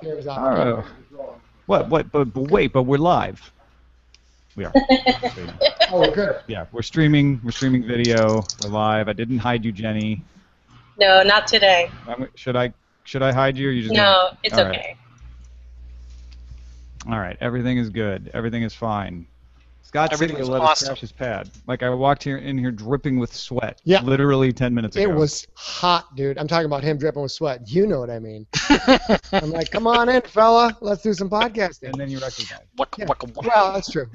Oh. What? But wait, but we're live. We are. Oh, we're good. Yeah, we're streaming. We're streaming video. We're live. I didn't hide you, Jenny. No, not today. Should I hide you, or you just? No, it's All okay. Right. All right. Everything is good. Everything is fine. Scott Sigler let us crash his pad. Like, I walked in here dripping with sweat. Yeah. Literally 10 minutes ago. It was hot, dude. I'm talking about him dripping with sweat. You know what I mean. I'm like, come on in, fella. Let's do some podcasting. And then you recognize. Yeah. Well, that's true.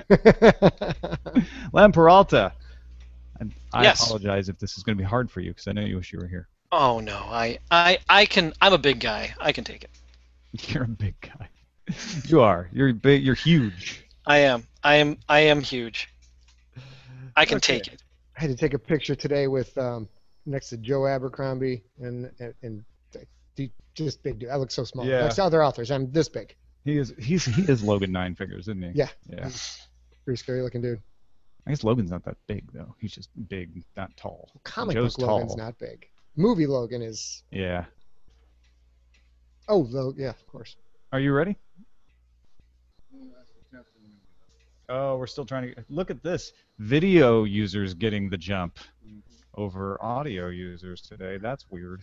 Len Peralta. And I Yes. apologize if this is going to be hard for you, because I know you wish you were here. Oh no, I can. I'm a big guy. I can take it. You're a big guy. You are. You're big. You're huge. I am huge. I can take it. I had to take a picture today with next to Joe Abercrombie and just big dude. I look so small. Yeah. Next to other authors, I'm this big. He is Logan Nine Figures, isn't he? Yeah. Yeah. Pretty scary looking dude. I guess Logan's not that big though. He's just big, not tall. Comic Joe's book Logan's tall. not big. Movie Logan is. Yeah. Oh, yeah, of course. Are you ready? Oh, we're still trying to look at this. Video users getting the jump over audio users today. That's weird.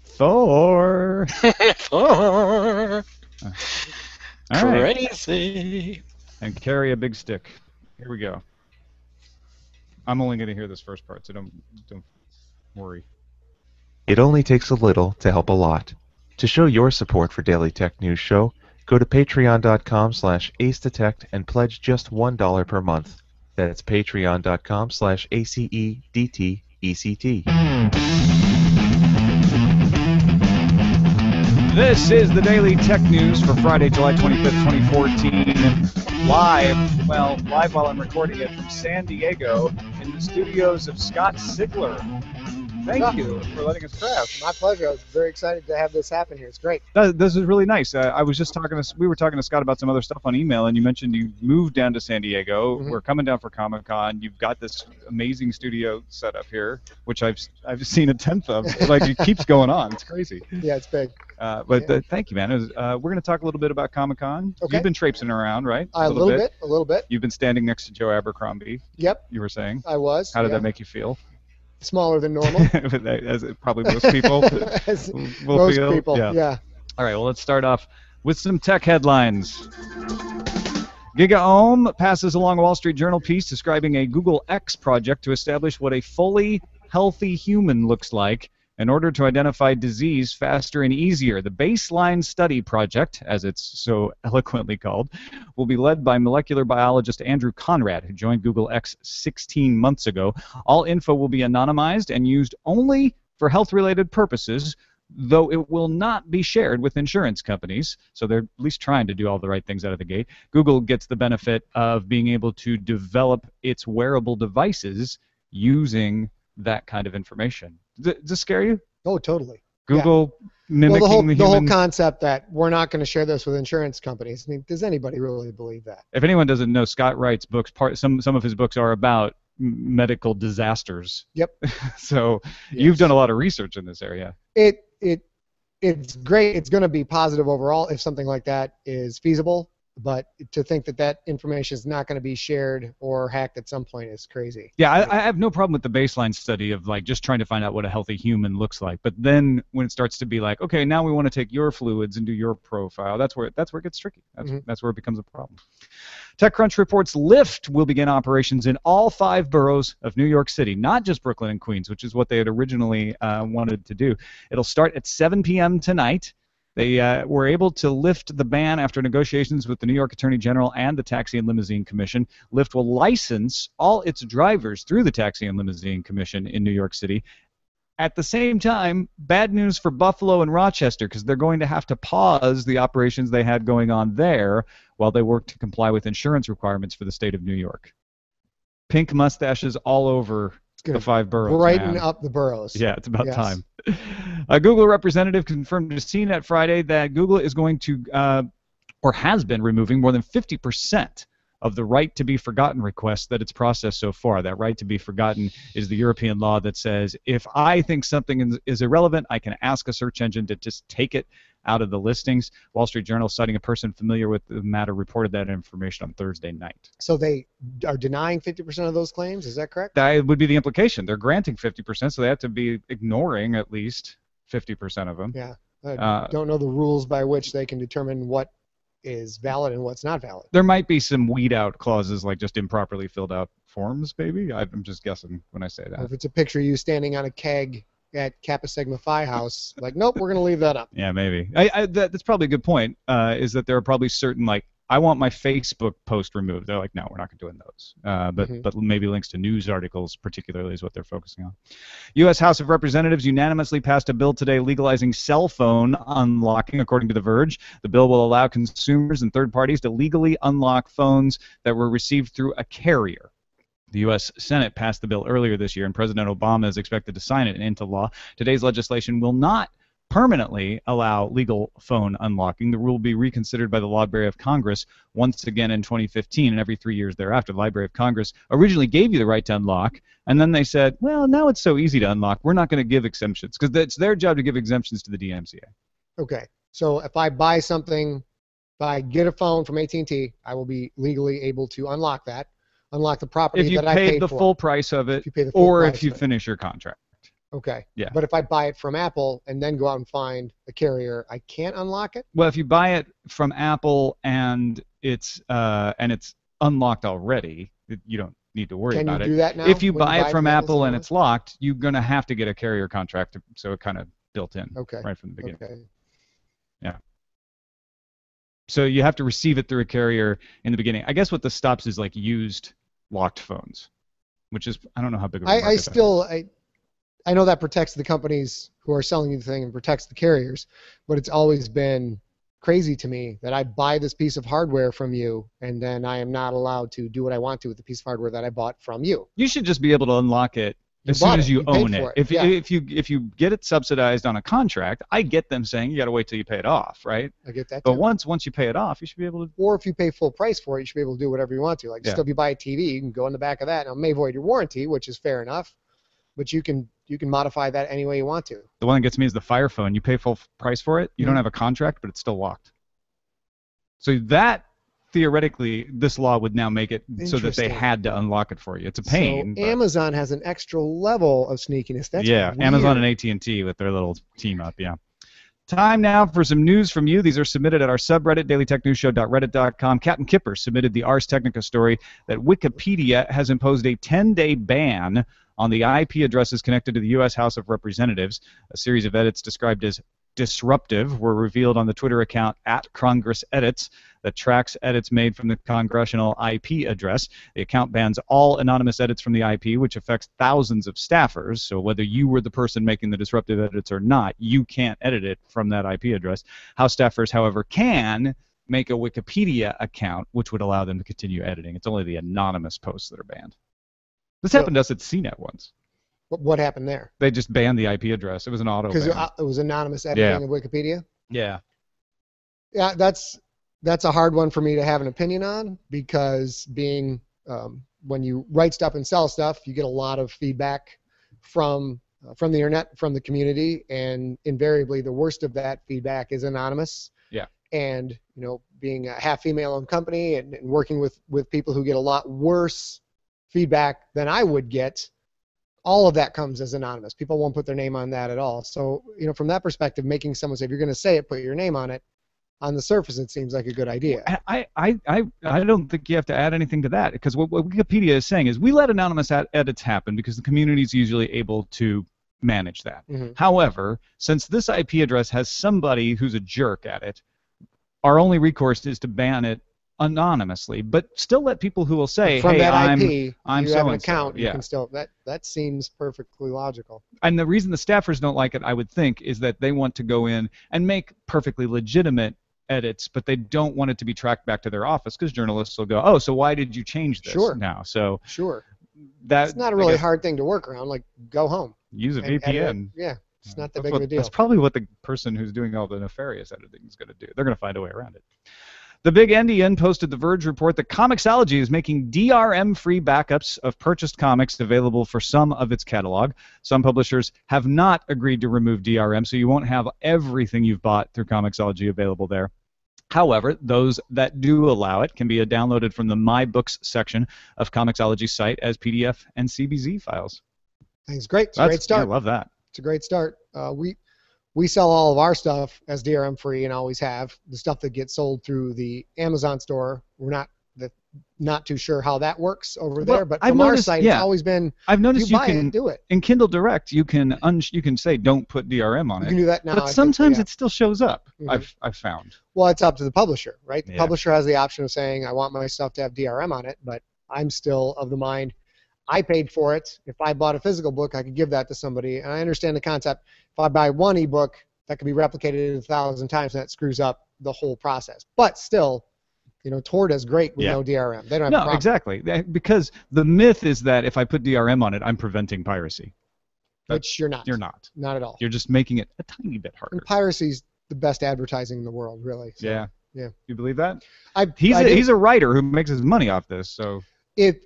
Thor. Thor. All right. Crazy. And carry a big stick. Here we go. I'm only going to hear this first part, so don't worry. It only takes a little to help a lot. To show your support for Daily Tech News Show, go to patreon.com/acedetect and pledge just $1 per month. That's patreon.com/ACEDTECT. This is the Daily Tech News for Friday, July 25th, 2014. Live while I'm recording it from San Diego in the studios of Scott Sigler. Thank you for letting us crash. My pleasure. I was very excited to have this happen here. It's great. This is really nice. I was just we were talking to Scott about some other stuff on email, and you mentioned you moved down to San Diego. Mm-hmm. We're coming down for Comic-Con. You've got this amazing studio set up here, which I've seen a tenth of. Like, it keeps going on. It's crazy. Yeah, it's big. Thank you, man. We're going to talk a little bit about Comic-Con. Okay. You've been traipsing around, right? A little bit. You've been standing next to Joe Abercrombie. Yep. You were saying. I was. How did that make you feel? Smaller than normal. As probably most people As will most feel. people, yeah. All right, well, let's start off with some tech headlines. GigaOM passes along a Wall Street Journal piece describing a Google X project to establish what a fully healthy human looks like in order to identify disease faster and easier. The Baseline Study Project, as it's so eloquently called, will be led by molecular biologist Andrew Conrad, who joined Google X 16 months ago. All info will be anonymized and used only for health-related purposes, though it will not be shared with insurance companies. So they're at least trying to do all the right things out of the gate. Google gets the benefit of being able to develop its wearable devices using that kind of information. Does this scare you? Oh, totally. Google mimicking the whole human. concept that we're not going to share this with insurance companies. I mean, does anybody really believe that? If anyone doesn't know, Scott writes books. Some of his books are about medical disasters. Yep. So Yes. you've done a lot of research in this area. It's great. It's going to be positive overall if something like that is feasible. But to think that information is not going to be shared or hacked at some point is crazy. Yeah, I have no problem with the baseline study of like just trying to find out what a healthy human looks like. But then when it starts to be like, okay, now we want to take your fluids and do your profile, that's where it gets tricky. That's where it becomes a problem. TechCrunch reports Lyft will begin operations in all 5 boroughs of New York City, not just Brooklyn and Queens, which is what they had originally wanted to do. It'll start at 7 p.m. tonight. They were able to lift the ban after negotiations with the New York Attorney General and the Taxi and Limousine Commission. Lyft will license all its drivers through the Taxi and Limousine Commission in New York City. At the same time, bad news for Buffalo and Rochester, because they're going to have to pause the operations they had going on there while they work to comply with insurance requirements for the state of New York. Pink mustaches all over the 5 boroughs. Brighten up the boroughs. Yeah, it's about time. A Google representative confirmed to CNET Friday that Google is going to, or has been removing more than 50% of the right to be forgotten requests that it's processed so far. That right to be forgotten is the European law that says if I think something is irrelevant, I can ask a search engine to just take it out of the listings. Wall Street Journal, citing a person familiar with the matter, reported that information on Thursday night. So they are denying 50% of those claims? Is that correct? That would be the implication. They're granting 50%, so they have to be ignoring at least 50% of them. Yeah. I don't know the rules by which they can determine what is valid and what's not valid. There might be some weed out clauses, like just improperly filled out forms, maybe. I'm just guessing when I say that. Or if it's a picture of you standing on a keg at Kappa Sigma Phi House, like, nope, we're going to leave that up. Yeah, maybe. That's probably a good point, is that there are probably certain, like, I want my Facebook post removed. They're like, no, we're not doing those. But maybe links to news articles particularly is what they're focusing on. U.S. House of Representatives unanimously passed a bill today legalizing cell phone unlocking, according to The Verge. The bill will allow consumers and third parties to legally unlock phones that were received through a carrier. The U.S. Senate passed the bill earlier this year, and President Obama is expected to sign it into law. Today's legislation will not permanently allow legal phone unlocking. The rule will be reconsidered by the Library of Congress once again in 2015 and every 3 years thereafter. The Library of Congress originally gave you the right to unlock, and then they said, well, now it's so easy to unlock, we're not going to give exemptions, because it's their job to give exemptions to the DMCA. Okay. So if I buy something, if I get a phone from AT&T, I will be legally able to unlock the property that I paid for. If you paid the full price of it, if you finish your contract. Okay. Yeah. But if I buy it from Apple and then go out and find a carrier, I can't unlock it? Well, if you buy it from Apple and it's unlocked already, you don't need to worry about it. Can you do that now? If you buy it from Apple and it's locked, you're going to have to get a carrier contract, so it kind of built in right from the beginning. Okay. Yeah. So you have to receive it through a carrier in the beginning. I guess what this stops is like used locked phones, which is, I don't know how big of a market I know that protects the companies who are selling you the thing and protects the carriers, but it's always been crazy to me that I buy this piece of hardware from you and then I am not allowed to do what I want to with the piece of hardware that I bought from you. You should just be able to unlock it as soon as you own it. If you get it subsidized on a contract, I get them saying you got to wait till you pay it off, right? I get that. But once you pay it off, you should be able to. Or if you pay full price for it, you should be able to do whatever you want to. Like still, if you buy a TV, you can go in the back of that. Now, it may void your warranty, which is fair enough, but you can modify that any way you want to. The one that gets me is the Fire Phone. You pay full price for it. You don't have a contract, but it's still locked. So that, theoretically, this law would now make it so that they had to unlock it for you. It's a pain. So Amazon has an extra level of sneakiness. That's weird. Amazon and AT&T with their little team up, Time now for some news from you. These are submitted at our subreddit, dailytechnewsshow.reddit.com. Captain Kipper submitted the Ars Technica story that Wikipedia has imposed a 10-day ban on the IP addresses connected to the U.S. House of Representatives. A series of edits described as disruptive were revealed on the Twitter account @CongressEdits that tracks edits made from the congressional IP address. The account bans all anonymous edits from the IP, which affects thousands of staffers. So whether you were the person making the disruptive edits or not, you can't edit it from that IP address. House staffers, however, can make a Wikipedia account, which would allow them to continue editing. It's only the anonymous posts that are banned. This happened to us at CNET once. What happened there? They just banned the IP address. It was an auto ban. Because it was anonymous editing of Wikipedia? Yeah. Yeah, that's a hard one for me to have an opinion on, because being when you write stuff and sell stuff, you get a lot of feedback from the internet, from the community, and invariably the worst of that feedback is anonymous. Yeah. And being a half female-owned company and working with people who get a lot worse feedback than I would get, all of that comes as anonymous. People won't put their name on that at all. So, from that perspective, making someone say, if you're going to say it, put your name on it, on the surface, it seems like a good idea. I don't think you have to add anything to that, because what Wikipedia is saying is we let anonymous edits happen because the community is usually able to manage that. However, since this IP address has somebody who's a jerk at it, our only recourse is to ban it anonymously, but still let people who will say, from hey, that IP, I'm you so have an and account, so. you can still, that seems perfectly logical. And the reason the staffers don't like it, I would think, is that they want to go in and make perfectly legitimate edits, but they don't want it to be tracked back to their office, because journalists will go, oh, so why did you change this now? So It's not a really hard thing to work around. Like, go home. Use a VPN. Yeah, it's not that big of a deal. That's probably what the person who's doing all the nefarious editing is going to do. They're going to find a way around it. The Big Endian posted the Verge report that Comixology is making DRM-free backups of purchased comics available for some of its catalog. Some publishers have not agreed to remove DRM, so you won't have everything you've bought through Comixology available there. However, those that do allow it can be downloaded from the My Books section of Comixology's site as PDF and CBZ files. It's great. It's a great start. I love that. It's a great start. We sell all of our stuff as DRM free and always have. The stuff that gets sold through the Amazon store, we're not too sure how that works over there, but from our site, it's always been. I've noticed you can do it. In Kindle Direct, you can say don't put DRM on it. You can do that now. But sometimes it still shows up. I've found. Well, it's up to the publisher, right? The publisher has the option of saying I want my stuff to have DRM on it, but I'm still of the mind I paid for it. If I bought a physical book, I could give that to somebody, and I understand the concept. If I buy one ebook, that could be replicated 1,000 times, and that screws up the whole process. But still, Tor does great with no DRM. They don't have a problem. Exactly. Because the myth is that if I put DRM on it, I'm preventing piracy. Which you're not. You're not. Not at all. You're just making it a tiny bit harder. And piracy's the best advertising in the world, really. So, yeah. You believe that? He's a writer who makes his money off this, so.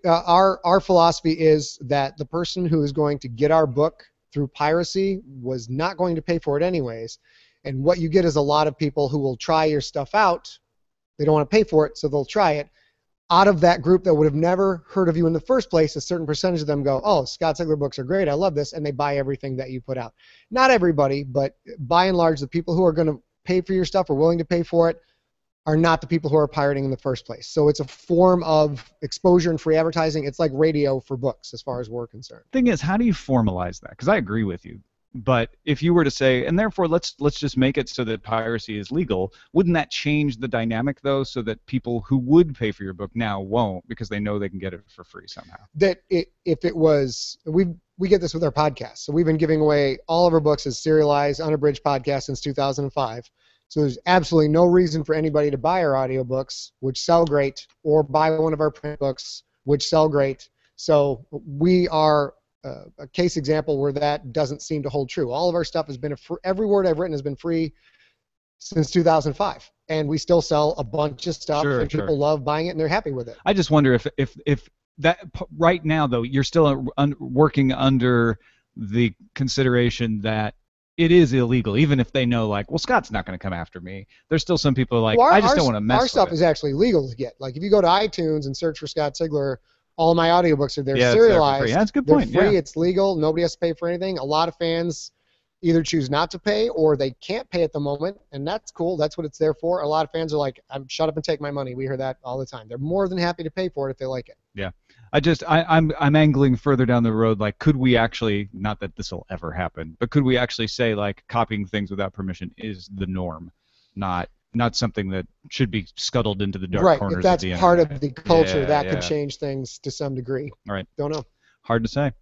Our philosophy is that the person who is going to get our book through piracy was not going to pay for it anyways. And what you get is a lot of people who will try your stuff out. They don't want to pay for it, so they'll try it. Out of that group that would have never heard of you in the first place, a certain percentage of them go, oh, Scott Sigler books are great, I love this, and they buy everything that you put out. Not everybody, but by and large, the people who are going to pay for your stuff or willing to pay for it are not the people who are pirating in the first place. So it's a form of exposure and free advertising. It's like radio for books as far as we're concerned. Thing is, how do you formalize that? Because I agree with you. But if you were to say, and therefore let's just make it so that piracy is legal, wouldn't that change the dynamic, though, so that people who would pay for your book now won't because they know they can get it for free somehow? If it was, we get this with our podcast. So we've been giving away all of our books as serialized, unabridged podcasts since 2005. So there's absolutely no reason for anybody to buy our audiobooks, which sell great, or buy one of our print books, which sell great. So we are a case example where that doesn't seem to hold true. All of our stuff has been every word I've written has been free since 2005, and we still sell a bunch of stuff, and people love buying it and they're happy with it. I just wonder if that right now, though, you're still working under the consideration that it is illegal, even if they know, like, well, Scott's not going to come after me. There's still some people like, I just don't want to mess with it. Our stuff is actually legal to get. Like, if you go to iTunes and search for Scott Sigler, all my audiobooks are there serialized. Yeah, that's a good point. They're free. It's legal. Nobody has to pay for anything. A lot of fans either choose not to pay or they can't pay at the moment, and that's cool. That's what it's there for. A lot of fans are like, shut up and take my money. We hear that all the time. They're more than happy to pay for it if they like it. Yeah. I'm angling further down the road, like, could we actually, not that this will ever happen, but could we actually say, like, copying things without permission is the norm, not something that should be scuttled into the dark corners of the internet. If that's part of the culture, that could change things to some degree. All right. Don't know. Hard to say.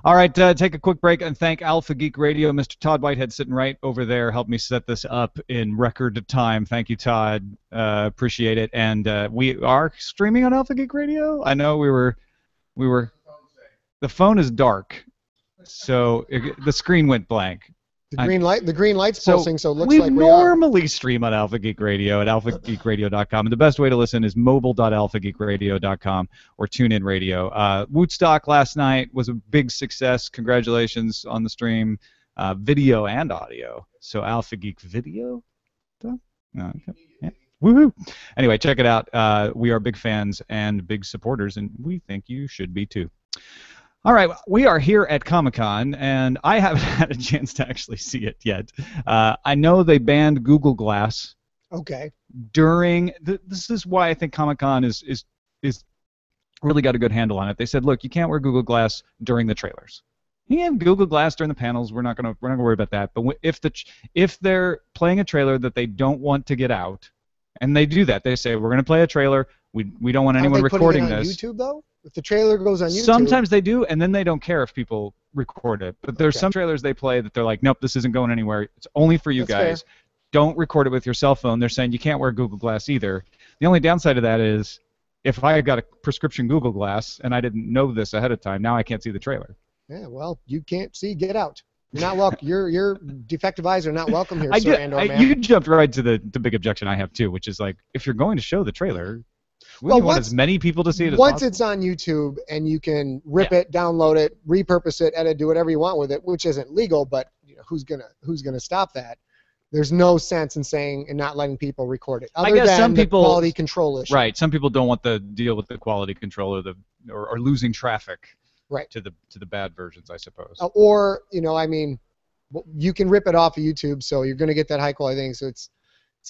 All right, take a quick break and thank Alpha Geek Radio. Mr. Todd Whitehead sitting right over there helped me set this up in record time. Thank you, Todd. Appreciate it. And we are streaming on Alpha Geek Radio. I know we were. The phone is dark, so the screen went blank. The green light's pulsing, so it looks like we normally stream on Alpha Geek Radio at alphageekradio.com, and the best way to listen is mobile.alphageekradio.com or TuneIn Radio. Woodstock last night was a big success. Congratulations on the stream, video and audio. So Alpha Geek Video. Okay. Yeah. Woohoo! Anyway, check it out. We are big fans and big supporters, and we think you should be too. All right, we are here at Comic-Con, and I haven't had a chance to actually see it yet. I know they banned Google Glass. Okay. During this is why I think Comic-Con is really got a good handle on it. They said, look, you can't wear Google Glass during the trailers. You can have Google Glass during the panels. We're not gonna worry about that. But if they're playing a trailer that they don't want to get out, and they do that, they say we're going to play a trailer. We don't want anyone recording this. Are they putting it on YouTube though? If the trailer goes on YouTube. Sometimes they do, and then they don't care if people record it. But there's some trailers they play that they're like, nope, this isn't going anywhere. It's only for you guys. Fair. Don't record it with your cell phone. They're saying you can't wear Google Glass either. The only downside of that is if I got a prescription Google Glass and I didn't know this ahead of time, now I can't see the trailer. Yeah, well, you can't see Get Out. You're not welcome. Your defective eyes are not welcome here, sir and or ma'am. You jumped right to the big objection I have too, which is like, if you're going to show the trailer, wouldn't you want as many people to see it as Once possible? it's on YouTube and you can rip it, download it, repurpose it, edit, do whatever you want with it, which isn't legal, but who's gonna stop that? There's no sense in saying and not letting people record it. Other I guess than some the people quality control issue. Right. Some people don't want to deal with the quality control or losing traffic. Right. To the bad versions, I suppose. Or I mean, you can rip it off of YouTube, so you're going to get that high quality thing. So it's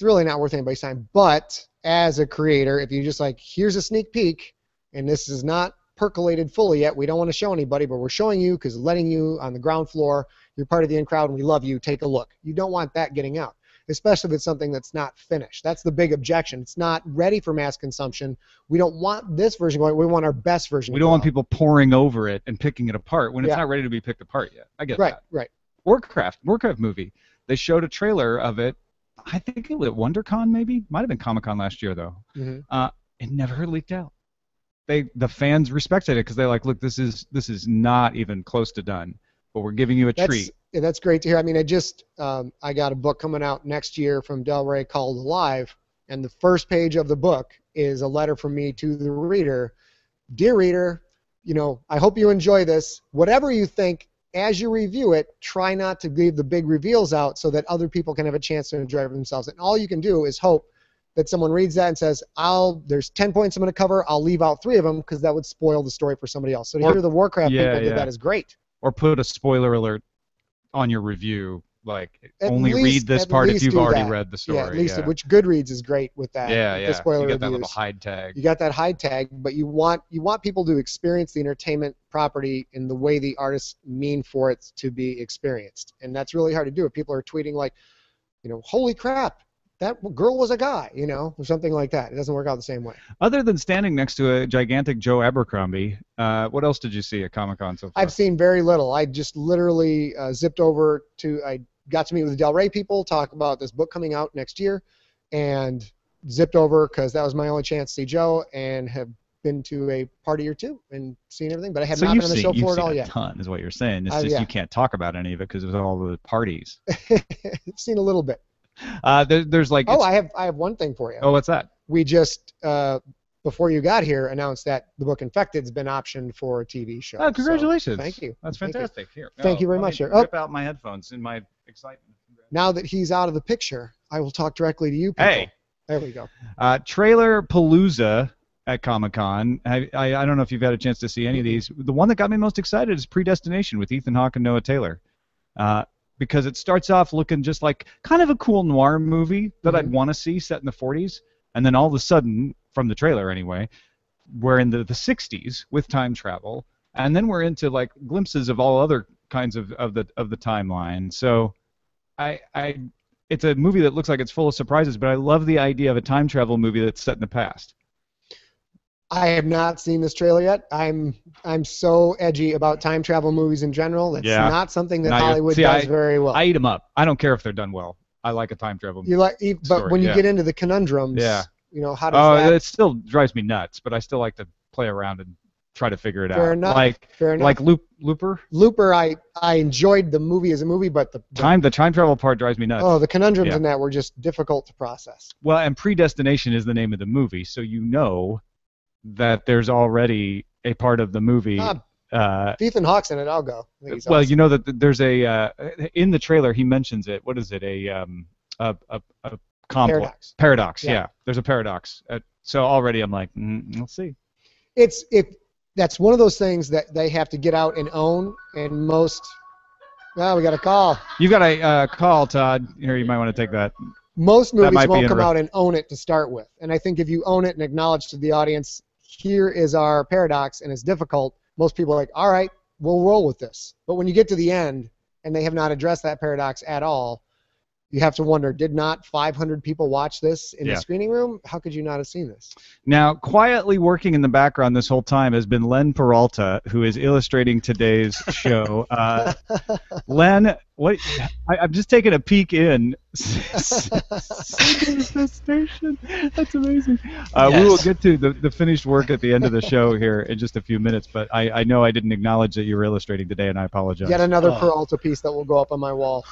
really not worth anybody's time. But as a creator, if you just like, here's a sneak peek, and this is not percolated fully yet, we don't want to show anybody, but we're showing you because letting you on the ground floor, you're part of the in crowd, and we love you. Take a look. You don't want that getting out, especially if it's something that's not finished. That's the big objection. It's not ready for mass consumption. We don't want this version going. We want our best version. We don't want people poring over it and picking it apart when it's Yeah. not ready to be picked apart yet. I get Right, that. right. Warcraft movie. They showed a trailer of it. I think it was at WonderCon maybe. Might have been Comic-Con last year though. Mm-hmm. It never leaked out. The fans respected it because they're like, look, this is not even close to done, but we're giving you a treat. Yeah, that's great to hear. I mean, I got a book coming out next year from Del Rey called Alive, and the first page of the book is a letter from me to the reader. Dear reader, I hope you enjoy this. Whatever you think, as you review it, try not to leave the big reveals out so that other people can have a chance to enjoy it for themselves. And all you can do is hope that someone reads that and says, there's 10 points I'm going to cover, I'll leave out 3 of them because that would spoil the story for somebody else. So to hear the Warcraft people did that is great. Or put a spoiler alert on your review, like only least- read this at part if least you've do already that. read the story. Yeah, at least which Goodreads is great with that. Yeah, with yeah. The spoiler You got that reviews. little hide tag. You got that hide tag, but you want people to experience the entertainment property in the way the artists mean for it to be experienced, and that's really hard to do. If people are tweeting like, holy crap, that girl was a guy, or something like that. It doesn't work out the same way. Other than standing next to a gigantic Joe Abercrombie, what else did you see at Comic-Con so far? I've seen very little. I just literally zipped over I got to meet with the Del Rey people, talk about this book coming out next year, and zipped over because that was my only chance to see Joe, and have been to a party or two and seen everything, but I have not been on the show floor at all yet. You've seen a ton, is what you're saying. It's just you can't talk about any of it because of all the parties. I've seen a little bit. There's like. Oh, I have one thing for you. Oh, what's that? We just before you got here announced that the book Infected's been optioned for a TV show. Oh, congratulations! So, thank you. That's fantastic. Here. Thank you very much, sir. Rip out my headphones in my excitement. Now that he's out of the picture, I will talk directly to you people. Hey. There we go. Trailer Palooza at Comic-Con. I don't know if you've had a chance to see any of these. The one that got me most excited is Predestination with Ethan Hawke and Noah Taylor. Because it starts off looking just like kind of a cool noir movie that I'd want to see set in the 40s. And then all of a sudden, from the trailer anyway, we're in the 60s with time travel. And then we're into like glimpses of all other kinds of the timeline. So it's a movie that looks like it's full of surprises, but I love the idea of a time travel movie that's set in the past. I have not seen this trailer yet. I'm so edgy about time travel movies in general. That's not something that Hollywood does very well. I eat them up. I don't care if they're done well. I like a time travel movie. But when you get into the conundrums, how does that? It still drives me nuts, but I still like to play around and try to figure it out. Fair enough. Like Looper. Looper, I enjoyed the movie as a movie, but the time travel part drives me nuts. Oh, the conundrums in that were just difficult to process. Well, and Predestination is the name of the movie, so you know that there's already a part of the movie. If Ethan Hawke's in it, I'll go. Well, awesome. You know that there's a in the trailer he mentions it. What is it? A complex paradox. Yeah. There's a paradox. So already I'm like, let's see. That's one of those things that they have to get out and own, and most. Well, we got a call. You got a call, Todd. Here, you might want to take that. Most movies won't come out and own it to start with, and I think if you own it and acknowledge to the audience, here is our paradox, and it's difficult, most people are like, all right, we'll roll with this. But when you get to the end, and they have not addressed that paradox at all, you have to wonder, did not 500 people watch this in Yeah. the screening room? How could you not have seen this? Now, quietly working in the background this whole time has been Len Peralta, who is illustrating today's show. Len, I'm just taking a peek in. Station. That's amazing. We will get to the finished work at the end of the show here in just a few minutes, but I know I didn't acknowledge that you were illustrating today, and I apologize. Yet another Peralta piece that will go up on my wall.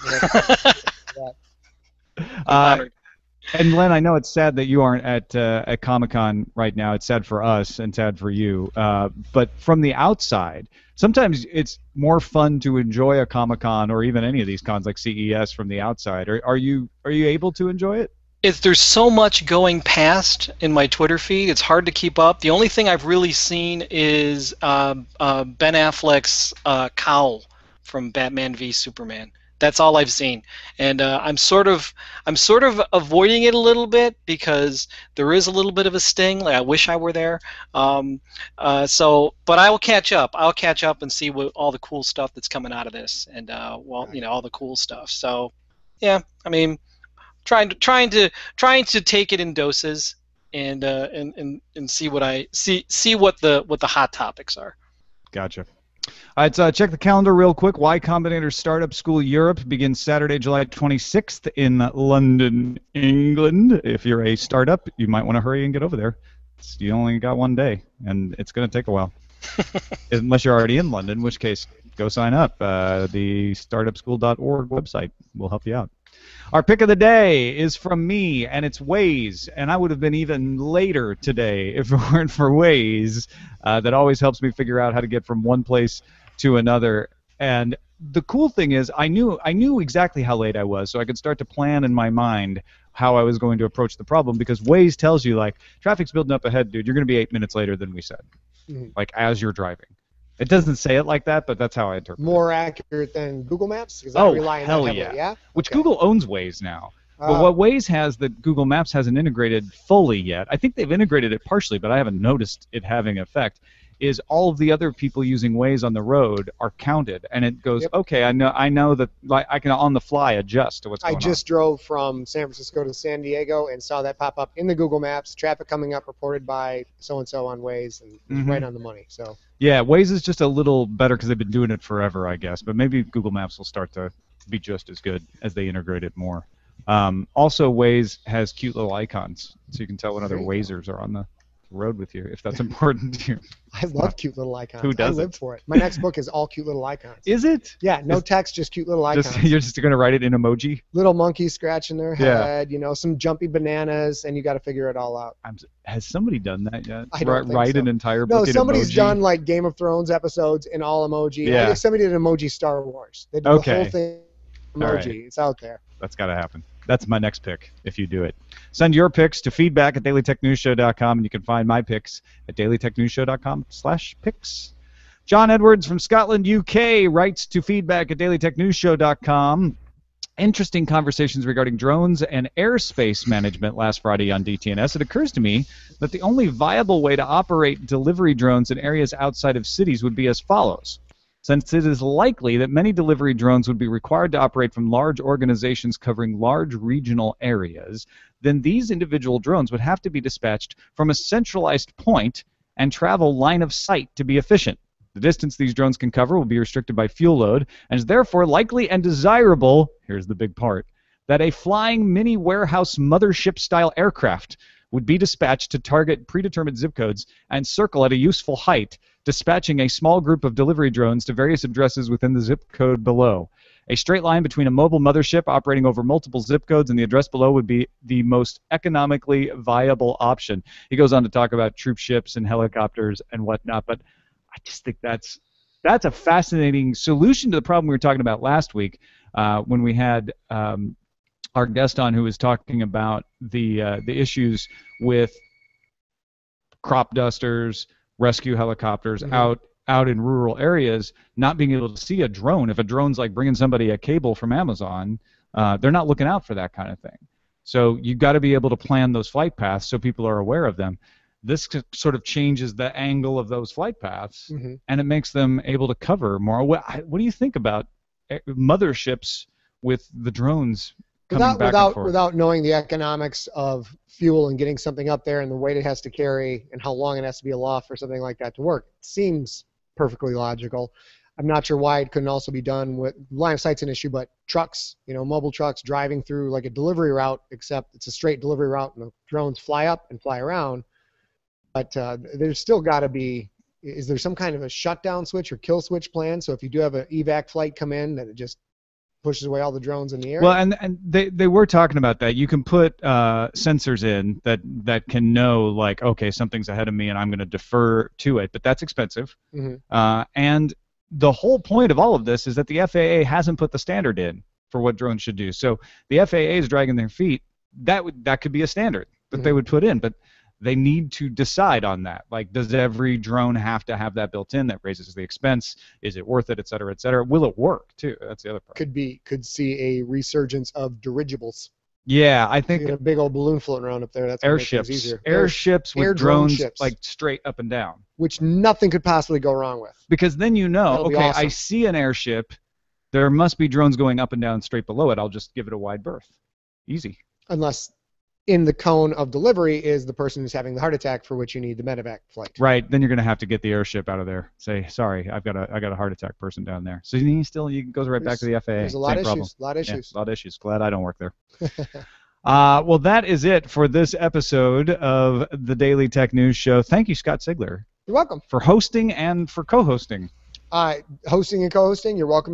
And Len, I know it's sad that you aren't at Comic-Con right now. It's sad for us and sad for you. But from the outside, sometimes it's more fun to enjoy a Comic-Con or even any of these cons like CES from the outside. Are you able to enjoy it? There's so much going past in my Twitter feed, it's hard to keep up. The only thing I've really seen is Ben Affleck's cowl from Batman v Superman. That's all I've seen, and I'm sort of avoiding it a little bit because there is a little bit of a sting. Like I wish I were there. But I will catch up. I'll catch up and see what all the cool stuff that's coming out of this, and all the cool stuff. So, yeah, I mean, trying to take it in doses and see what the hot topics are. Gotcha. All right, so check the calendar real quick. Y Combinator Startup School Europe begins Saturday, July 26th in London, England. If you're a startup, you might want to hurry and get over there. You only got one day, and it's going to take a while. Unless you're already in London, in which case, go sign up. The startupschool.org website will help you out. Our pick of the day is from me, and it's Waze, and I would have been even later today if it weren't for Waze. That always helps me figure out how to get from one place to another. And the cool thing is I knew exactly how late I was, so I could start to plan in my mind how I was going to approach the problem, because Waze tells you, like, traffic's building up ahead, dude. You're going to be 8 minutes later than we said, like, as you're driving. It doesn't say it like that, but that's how I interpret it. More accurate than Google Maps? Because I rely on hell that heavily, yeah. Which Google owns Waze now. But what Waze has that Google Maps hasn't integrated fully yet, I think they've integrated it partially, but I haven't noticed it having effect, is all of the other people using Waze on the road are counted, and it goes, okay, I know that, like, I can on the fly adjust to what's going on. I just drove from San Francisco to San Diego and saw that pop up in the Google Maps, traffic coming up reported by so-and-so on Waze, and it's right on the money. So yeah, Waze is just a little better because they've been doing it forever, I guess, but maybe Google Maps will start to be just as good as they integrate it more. Also, Waze has cute little icons, so you can tell when other Wazers are on the road with you, if that's important to you. I love cute little icons. Who doesn't? I live for it. My next book is all cute little icons. Is it? Yeah, no text, just cute little icons. You're just going to write it in emoji? Little monkeys scratching their head, some jumpy bananas, and you got to figure it all out. Has somebody done that yet? I don't think write so. an entire book No, in somebody's emoji? done like Game of Thrones episodes in all emoji. Yeah. I think somebody did emoji Star Wars. They did the whole thing emoji. Right. It's out there. That's got to happen. That's my next pick, if you do it. Send your picks to feedback@dailytechnewsshow.com, and you can find my picks at dailytechnewsshow.com/picks. John Edwards from Scotland, UK, writes to feedback@dailytechnewsshow.com. Interesting conversations regarding drones and airspace management last Friday on DTNS. It occurs to me that the only viable way to operate delivery drones in areas outside of cities would be as follows. Since it is likely that many delivery drones would be required to operate from large organizations covering large regional areas, then these individual drones would have to be dispatched from a centralized point and travel line of sight to be efficient. The distance these drones can cover will be restricted by fuel load, and is therefore likely and desirable, here's the big part, that a flying mini warehouse mothership-style aircraft would be dispatched to target predetermined zip codes and circle at a useful height, dispatching a small group of delivery drones to various addresses within the zip code below. A straight line between a mobile mothership operating over multiple zip codes and the address below would be the most economically viable option. He goes on to talk about troop ships and helicopters and whatnot, but I just think that's a fascinating solution to the problem we were talking about last week when we had our guest on who was talking about the issues with crop dusters, rescue helicopters out in rural areas, not being able to see a drone. If a drone's like bringing somebody a cable from Amazon, they're not looking out for that kind of thing. So you've got to be able to plan those flight paths so people are aware of them. This sort of changes the angle of those flight paths, and it makes them able to cover more. What do you think about motherships with the drones coming back and forth. Without knowing the economics of fuel and getting something up there and the weight it has to carry and how long it has to be aloft for something like that to work, it seems perfectly logical. I'm not sure why it couldn't also be done with line of sight's an issue, but trucks, mobile trucks driving through like a delivery route, except it's a straight delivery route and the drones fly up and fly around. But there's still got to be, is there some kind of a shutdown switch or kill switch plan? So if you do have an evac flight come in, that it just pushes away all the drones in the air? Well, and they were talking about that. You can put sensors in that can know, like, okay, something's ahead of me and I'm going to defer to it, but that's expensive. Mm-hmm. And the whole point of all of this is that the FAA hasn't put the standard in for what drones should do. So the FAA is dragging their feet. That could be a standard that they would put in, but they need to decide on that. Like, does every drone have to have that built in? That raises the expense. Is it worth it, et cetera, et cetera? Will it work, too? That's the other part. Could see a resurgence of dirigibles. Yeah, I think a big old balloon floating around up there. That's airships. Easier. Airships with drones ships, like straight up and down. Which nothing could possibly go wrong with. Because then okay, awesome. I see an airship. There must be drones going up and down straight below it. I'll just give it a wide berth. Easy. Unless in the cone of delivery is the person who's having the heart attack for which you need the medevac flight. Right. Then you're going to have to get the airship out of there. Say, sorry, I got a heart attack person down there. So he goes right back to the FAA. There's a lot of issues. A lot of issues. Glad I don't work there. Well, that is it for this episode of the Daily Tech News Show. Thank you, Scott Sigler. You're welcome. For hosting and for co-hosting. Hosting and co-hosting, you're welcome.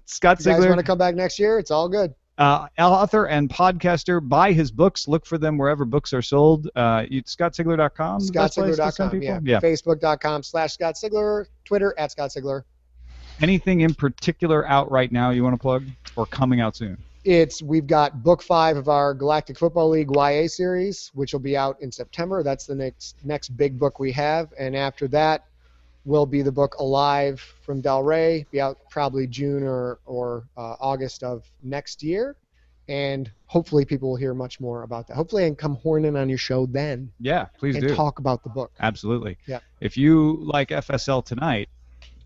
Scott Sigler. You guys want to come back next year? It's all good. Author and podcaster. Buy his books. Look for them wherever books are sold. ScottSigler.com. ScottSigler.com. Yeah. Facebook.com/Scott Sigler. Twitter @ScottSigler. Anything in particular out right now you want to plug, or coming out soon? We've got book 5 of our Galactic Football League YA series, which will be out in September. That's the next big book we have, and after that will be the book Alive from Del Rey, be out probably June or August of next year, and hopefully people will hear much more about that. Hopefully I can come horn in on your show then. Yeah, please do. And talk about the book. Absolutely. Yeah. If you like FSL tonight,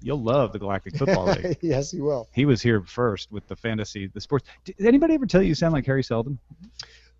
you'll love the Galactic Football League. Yes, you will. He was here first with the fantasy, the sports. Did anybody ever tell you sound like Harry Seldon?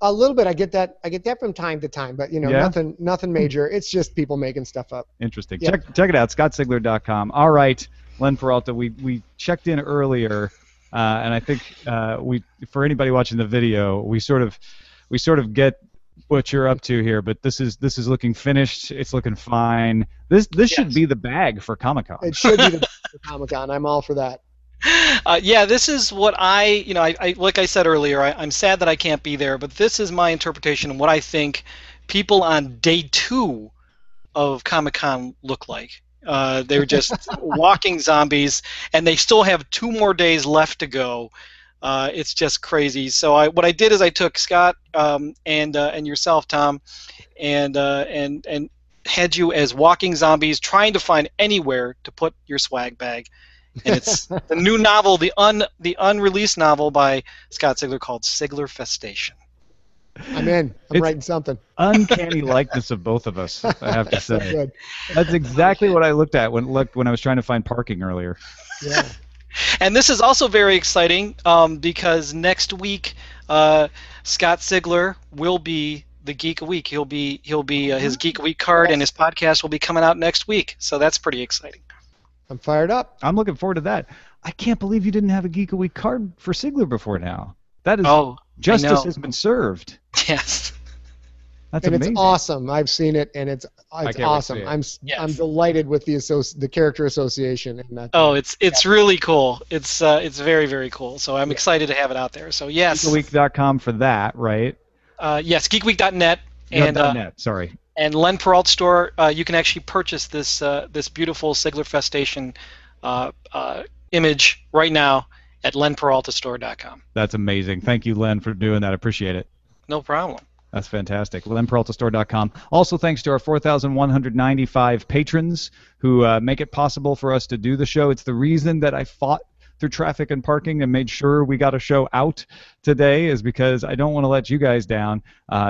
A little bit. I get that from time to time, but nothing major. It's just people making stuff up. Interesting. Yeah. Check it out, ScottSigler.com. All right, Len Peralta, we checked in earlier, and I think for anybody watching the video, we sort of get what you're up to here, but this is looking finished. It's looking fine. This should be the bag for Comic-Con. It should be the bag for Comic-Con. I'm all for that. Yeah, this is what I like I said earlier, I'm sad that I can't be there, but this is my interpretation of what I think people on day 2 of Comic-Con look like. They're just walking zombies, and they still have 2 more days left to go. It's just crazy. So what I did is I took Scott and yourself, Tom, and had you as walking zombies trying to find anywhere to put your swag bag. And it's the new novel, the unreleased novel by Scott Sigler called Sigler Festation. I'm in. I'm writing something. Uncanny likeness of both of us, I have to say. Good. That's exactly what I looked at when I was trying to find parking earlier. Yeah. And this is also very exciting because next week Scott Sigler will be the Geek of Week. He'll be his Geek of Week card, and his podcast will be coming out next week. So that's pretty exciting. I'm fired up. I'm looking forward to that. I can't believe you didn't have a Geek of Week card for Sigler before now. That is justice has been served. Yes. That's amazing. It's awesome. I've seen it, and it's awesome. I'm delighted with the character association in that. Oh, it's really cool. It's very, very cool. So I'm excited to have it out there. So yes. Geekweek.com for that, right? Yes, geekweek.net and .net. Sorry. And Len Peralta store, you can actually purchase this beautiful Sigler Festation image right now at lenperaltastore.com. That's amazing. Thank you, Len, for doing that. I appreciate it. No problem. That's fantastic. lenperaltastore.com. Also, thanks to our 4,195 patrons who make it possible for us to do the show. It's the reason that I fought through traffic and parking and made sure we got a show out today is because I don't want to let you guys down.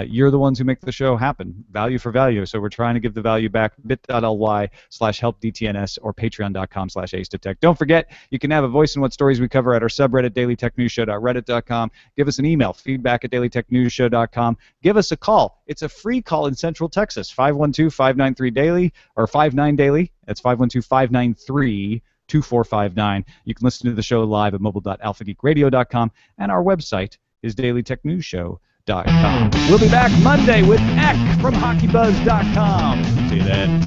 You're the ones who make the show happen, value for value. So we're trying to give the value back, bit.ly/helpdtns or patreon.com/acetotech. Don't forget, you can have a voice in what stories we cover at our subreddit, dailytechnewsshow.reddit.com. Give us an email, feedback@dailytechnewsshow.com. Give us a call. It's a free call in Central Texas, 512-593-DAILY or 59-DAILY. That's 512-593-2459. You can listen to the show live at mobile.alphageekradio.com, and our website is dailytechnewsshow.com. We'll be back Monday with Eck from hockeybuzz.com. See you then.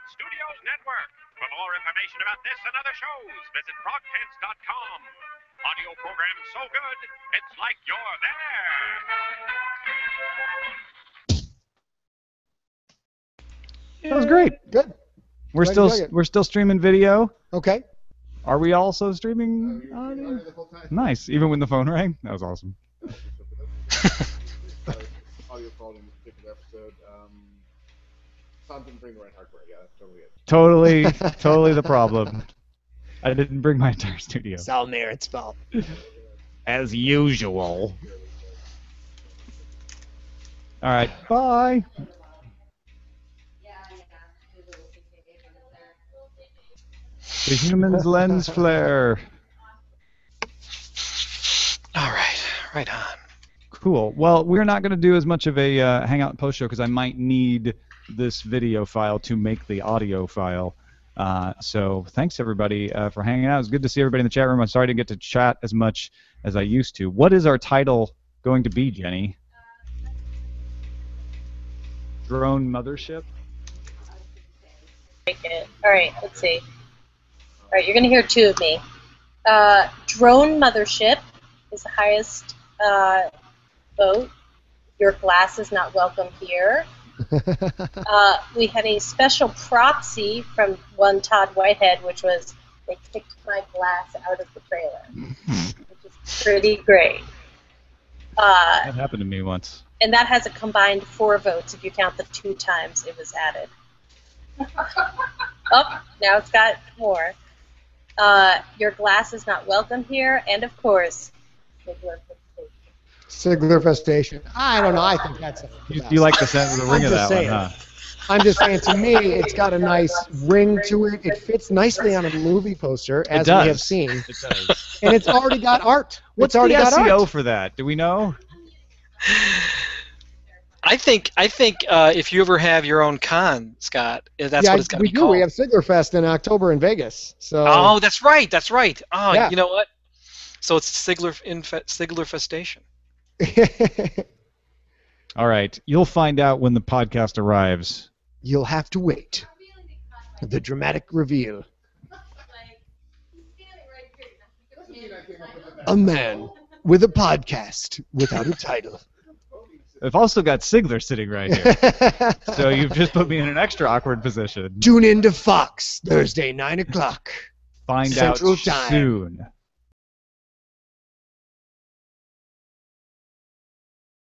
Studios Network. For more information about this and other shows, visit frogpants.com. Audio program so good, it's like you're there. That was great. Good. We're still streaming video. Okay. Are we also streaming audio? Nice. Even when the phone rang? That was awesome. Audio quality in this particular episode. Tom didn't bring the right hardware. Yeah, that's totally it. Totally the problem. I didn't bring my entire studio. It's all Merritt's fault. As usual. All right. Bye. The human's lens flare. All right. Right on. Cool. Well, we're not going to do as much of a Hangout and Post show because I might need this video file to make the audio file. So thanks, everybody, for hanging out. It was good to see everybody in the chat room. I'm sorry to get to chat as much as I used to. What is our title going to be, Jenny? Drone Mothership? All right, let's see. All right, you're going to hear two of me. Drone Mothership is the highest vote. Your glass is not welcome here. We had a special proxy from one Todd Whitehead, which was they kicked my glass out of the trailer, which is pretty great. That happened to me once. And that has a combined 4 votes if you count the 2 times it was added. Oh, now it's got more. Your glass is not welcome here, and of course, Sigler Festation. I don't know. I think that's it. You like the sound of the ring of that saying. one, huh? I'm just saying, to me, it's got a nice ring to it. It fits nicely on a movie poster, as we have seen. It does. And it's already got art. What's it's already the got SEO art. for that? Do we know? I think if you ever have your own con, Scott, that's what it's got to be called. We have Sigler Fest in October in Vegas. So. Oh, that's right. That's right. Oh, yeah. You know what? So it's Sigler Festation. All right. You'll find out when the podcast arrives. You'll have to wait. The dramatic reveal. A man with a podcast without a title. I've also got Sigler sitting right here. So you've just put me in an extra awkward position. Tune in to Fox Thursday, 9 o'clock. Find Central out Time. soon.